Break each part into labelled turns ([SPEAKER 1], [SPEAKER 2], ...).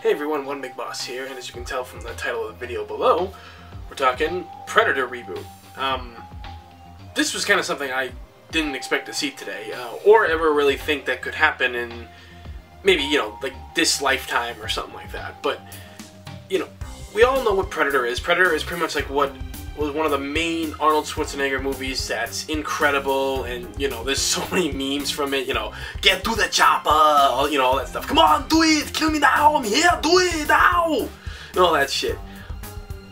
[SPEAKER 1] Hey everyone, One Big Boss here, and as you can tell from the title of the video below, we're talking Predator Reboot. This was kind of something I didn't expect to see today, or ever really think that could happen in maybe, like this lifetime or something like that. But, we all know what Predator is. Predator is pretty much like what was one of the main Arnold Schwarzenegger movies that's incredible, and, there's so many memes from it, get to the chopper, all that stuff. Come on, do it! Kill me now! I'm here! Do it now! And all that shit.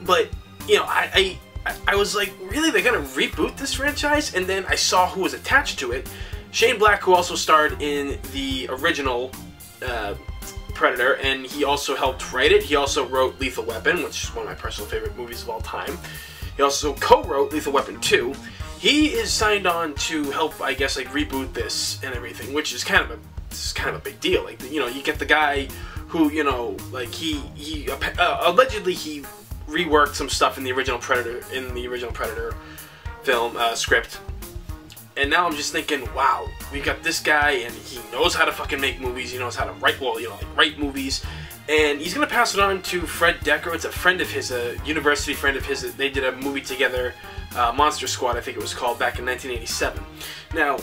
[SPEAKER 1] But, I was like, really? They're gonna reboot this franchise? And then I saw who was attached to it. Shane Black, who also starred in the original Predator, and he also helped write it. He also wrote Lethal Weapon, which is one of my personal favorite movies of all time. He also co-wrote Lethal Weapon 2. He is signed on to help, I guess, like reboot this and everything, which is kind of a big deal. Like, you get the guy who, like he allegedly he reworked some stuff in the original Predator film script. And now I'm just thinking, wow, we got this guy, and he knows how to fucking make movies. He knows how to write, write movies. And he's going to pass it on to Fred Decker. It's a friend of his, a university friend of his. They did a movie together, Monster Squad, I think it was called, back in 1987. Now,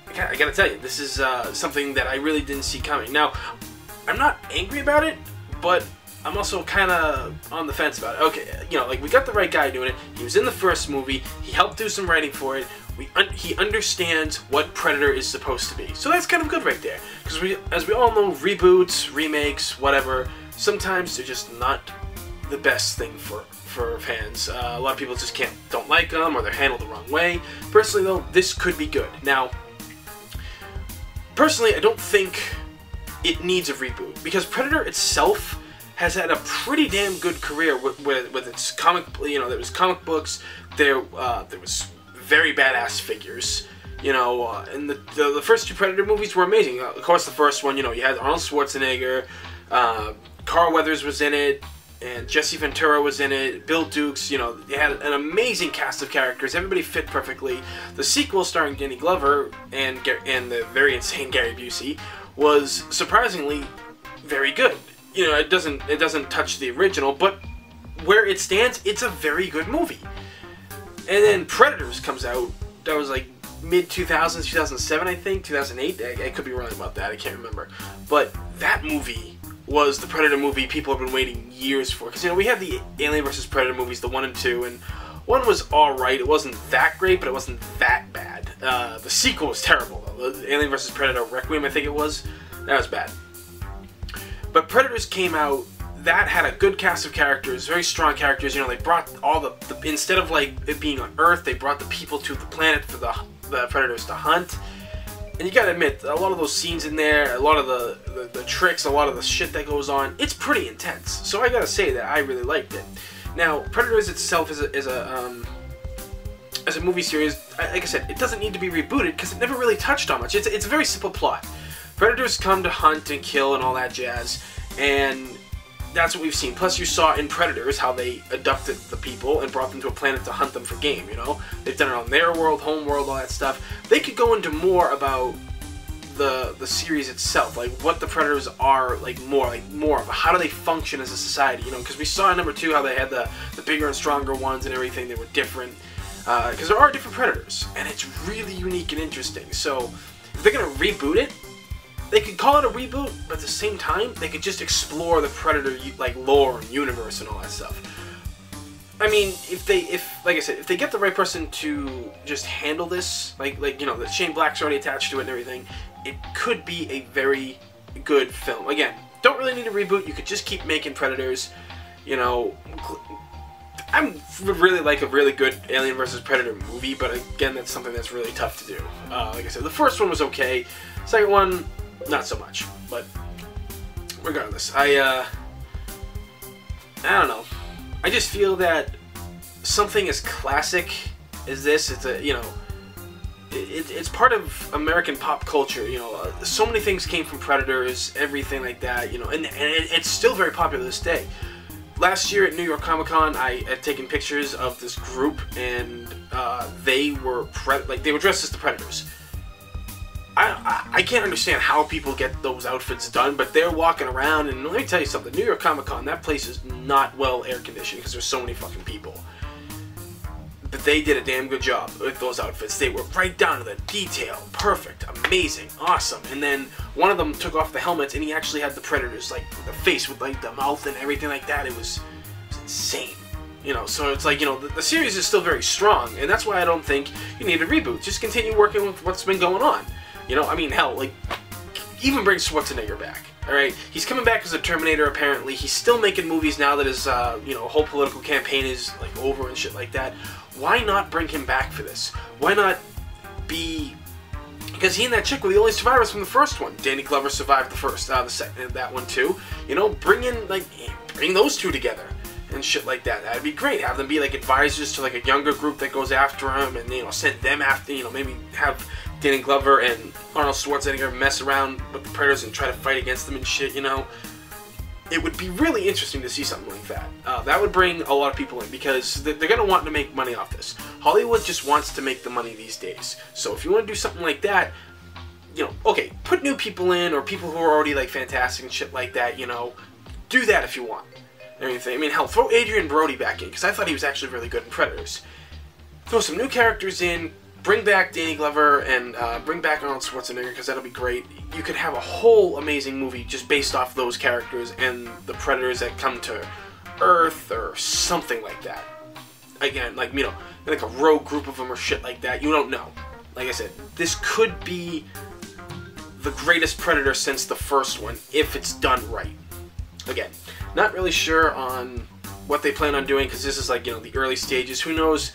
[SPEAKER 1] I got to tell you, this is something that I really didn't see coming. Now, I'm not angry about it, but I'm also kind of on the fence about it. Okay, like, we got the right guy doing it. He was in the first movie. He helped do some writing for it. He understands what Predator is supposed to be. So that's kind of good right there. Because as we all know, reboots, remakes, whatever, sometimes they're just not the best thing for fans. A lot of people just don't like them, or they're handled the wrong way. Personally, though, this could be good. Now, personally, I don't think it needs a reboot, because Predator itself has had a pretty damn good career with its comic. There was comic books. There was very badass figures, and the first two Predator movies were amazing. Of course, the first one, you had Arnold Schwarzenegger, Carl Weathers was in it, and Jesse Ventura was in it, Bill Dukes, they had an amazing cast of characters. Everybody fit perfectly. The sequel, starring Danny Glover and the very insane Gary Busey, was surprisingly very good. It doesn't touch the original, but where it stands, it's a very good movie. And then Predators comes out. That was like mid-2000s, 2007, I think, 2008. I could be wrong about that. I can't remember. But that movie was the Predator movie people have been waiting years for. Because, we had the Alien vs. Predator movies, the 1 and 2, and 1 was alright. It wasn't that great, but it wasn't that bad. The sequel was terrible, though. The Alien vs. Predator Requiem, I think it was. That was bad. But Predators came out. That had a good cast of characters, very strong characters. They brought all the instead of like it being on Earth, they brought the people to the planet for the Predators to hunt. And you gotta admit, a lot of those scenes in there, a lot of the tricks, a lot of the shit that goes on, it's pretty intense. So I gotta say that I really liked it. Now, Predators itself is a movie series. Like I said, it doesn't need to be rebooted because it never really touched on much. It's a very simple plot. Predators come to hunt and kill and all that jazz, and that's what we've seen. Plus, you saw in Predators how they abducted the people and brought them to a planet to hunt them for game, They've done it on their world, home world, all that stuff. They could go into more about the series itself, like what the Predators are, more of how do they function as a society, because we saw in number 2 how they had the bigger and stronger ones and everything. They were different, because there are different Predators, and it's really unique and interesting. So, if they're going to reboot it, they could call it a reboot, but at the same time, they could just explore the Predator lore and universe and all that stuff. I mean, like I said, if they get the right person to just handle this, that Shane Black's already attached to it and everything, it could be a very good film. Again, don't really need a reboot. You could just keep making Predators. I'm really like a really good Alien vs. Predator movie, but again, that's something that's really tough to do. Like I said, the first one was okay. Second one, not so much, but regardless, I don't know. I just feel that something as classic as this, it's part of American pop culture. So many things came from Predators, everything like that. And it's still very popular to this day. Last year at New York Comic Con, I had taken pictures of this group, and they were dressed as the Predators. I can't understand how people get those outfits done, but they're walking around, and let me tell you something, New York Comic Con, that place is not well air conditioned because there's so many fucking people. But they did a damn good job with those outfits. They were right down to the detail. Perfect, amazing, awesome. And then one of them took off the helmets, and he actually had the Predator's, like, the face with, like, the mouth and everything like that. It was insane. You know, so it's like, you know, the series is still very strong, and that's why I don't think you need a reboot. Just continue working with what's been going on. You know, I mean, hell, like, even bring Schwarzenegger back. Alright, he's coming back as a Terminator apparently. He's still making movies now that his, you know, whole political campaign is, like, over and shit like that. Why not bring him back for this? Why not be... Because he and that chick were the only survivors from the first one. Danny Glover survived the first, the second, that one too. You know, bring those two together and shit like that. That'd be great. Have them be, like, advisors to, like, a younger group that goes after him, and, you know, send them after, you know, maybe have Danny Glover and Arnold Schwarzenegger mess around with the Predators and try to fight against them and shit, you know. It would be really interesting to see something like that. That would bring a lot of people in, because they're going to want to make money off this. Hollywood just wants to make the money these days. So if you want to do something like that, you know, okay, put new people in, or people who are already, like, fantastic and shit like that, you know. Do that if you want. Everything. I mean, hell, throw Adrian Brody back in, because I thought he was actually really good in Predators. Throw some new characters in. Bring back Danny Glover and bring back Arnold Schwarzenegger, because that'll be great. You could have a whole amazing movie just based off those characters and the Predators that come to Earth or something like that. Again, like, you know, like a rogue group of them or shit like that. You don't know. Like I said, this could be the greatest Predator since the first one if it's done right. Again, not really sure on what they plan on doing, because this is, like, you know, the early stages. Who knows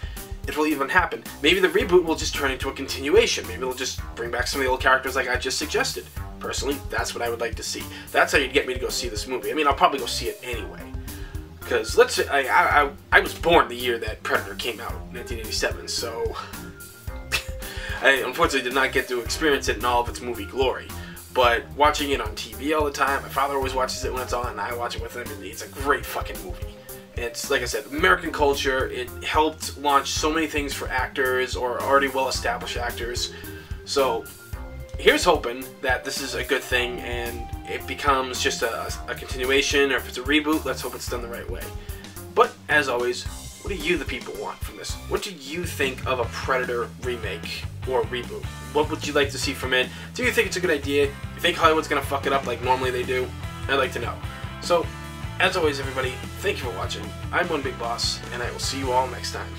[SPEAKER 1] it will even happen. Maybe the reboot will just turn into a continuation. Maybe they'll just bring back some of the old characters like I just suggested. Personally, that's what I would like to see. That's how you'd get me to go see this movie. I mean, I'll probably go see it anyway. Because, let's say, I was born the year that Predator came out, 1987, so... I unfortunately did not get to experience it in all of its movie glory. But watching it on TV all the time, my father always watches it when it's on, and I watch it with him, and it's a great fucking movie. It's, like I said, American culture. It helped launch so many things for actors or already well-established actors. So, here's hoping that this is a good thing and it becomes just a continuation, or if it's a reboot, let's hope it's done the right way. But, as always, what do you, the people, want from this? What do you think of a Predator remake or reboot? What would you like to see from it? Do you think it's a good idea? You think Hollywood's gonna fuck it up like normally they do? I'd like to know. So, as always, everybody, thank you for watching. I'm One Big Boss, and I will see you all next time.